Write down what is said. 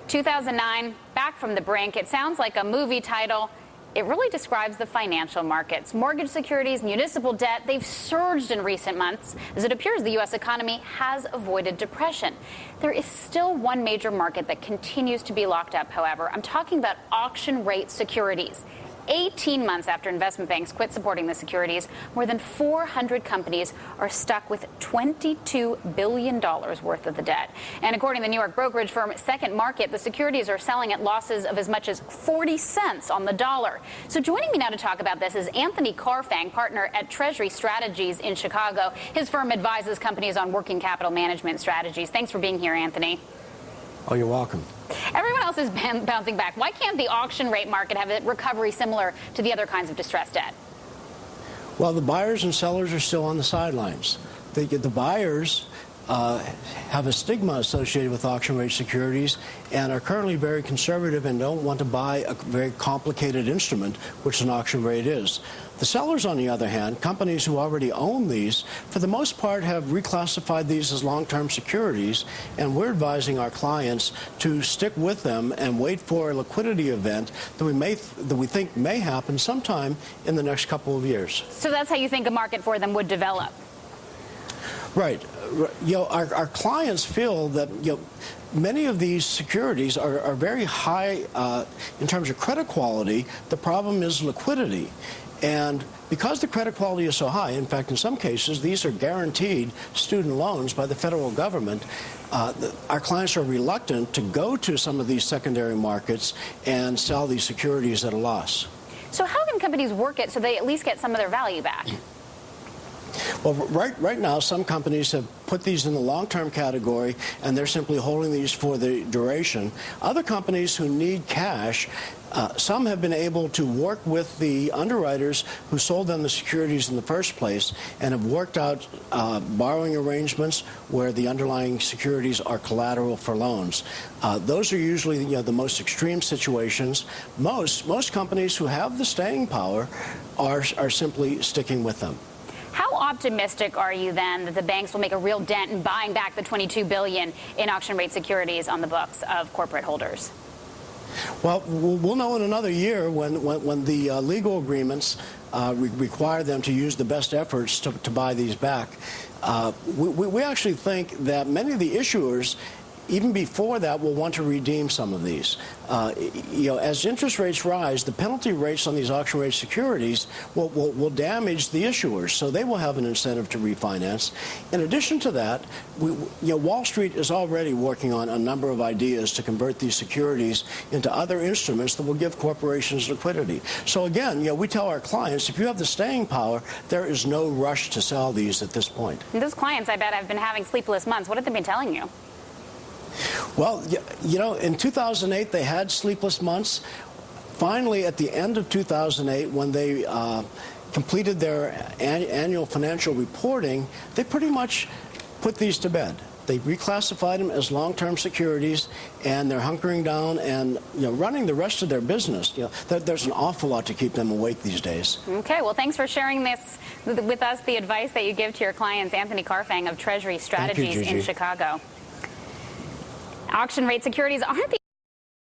2009, back from the brink. It sounds like a movie title. It really describes the financial markets. Mortgage securities, municipal debt, they've surged in recent months as it appears the U.S. economy has avoided depression. There is still one major market that continues to be locked up, however. I'm talking about auction rate securities. 18 months after investment banks quit supporting the securities, more than 400 companies are stuck with $22 billion worth of the debt. And according to the New York brokerage firm Second Market, the securities are selling at losses of as much as 40 cents on the dollar. So joining me now to talk about this is Anthony Carfang, partner at Treasury Strategies in Chicago. His firm advises companies on working capital management strategies. Thanks for being here, Anthony. Oh, you're welcome. Everyone else is bouncing back. Why can't the auction rate market have a recovery similar to the other kinds of distressed debt? Well, the buyers and sellers are still on the sidelines. The buyers have a stigma associated with auction rate securities and are currently very conservative and don't want to buy a very complicated instrument, which an auction rate is. The sellers, on the other hand, companies who already own these, for the most part have reclassified these as long-term securities, and we're advising our clients to stick with them and wait for a liquidity event that we think may happen sometime in the next couple of years. So that's how you think a market for them would develop? Right. Our clients feel that many of these securities are very high in terms of credit quality. The problem is liquidity. And because the credit quality is so high, in fact, in some cases, these are guaranteed student loans by the federal government, our clients are reluctant to go to some of these secondary markets and sell these securities at a loss. So how can companies work it so they at least get some of their value back? Well, right now, some companies have put these in the long-term category, and they're simply holding these for the duration. Other companies who need cash, some have been able to work with the underwriters who sold them the securities in the first place and have worked out borrowing arrangements where the underlying securities are collateral for loans. Those are usually the most extreme situations. Most companies who have the staying power are simply sticking with them. How optimistic are you then that the banks will make a real dent in buying back the $22 billion in auction rate securities on the books of corporate holders? Well, we'll know in another year when the legal agreements require them to use the best efforts to buy these back. We actually think that many of the issuers, even before that, will want to redeem some of these. As interest rates rise, the penalty rates on these auction rate securities will damage the issuers, so they will have an incentive to refinance. In addition to that, Wall Street is already working on a number of ideas to convert these securities into other instruments that will give corporations liquidity. So again, we tell our clients, if you have the staying power, there is no rush to sell these at this point. And those clients, I bet, have been having sleepless months. What have they been telling you? Well, in 2008, they had sleepless months. Finally, at the end of 2008, when they completed their annual financial reporting, they pretty much put these to bed. They reclassified them as long-term securities, and they're hunkering down and running the rest of their business. There's an awful lot to keep them awake these days. Okay, well, thanks for sharing this with us, the advice that you give to your clients. Anthony Carfang of Treasury Strategies in Chicago. Auction rate securities aren't the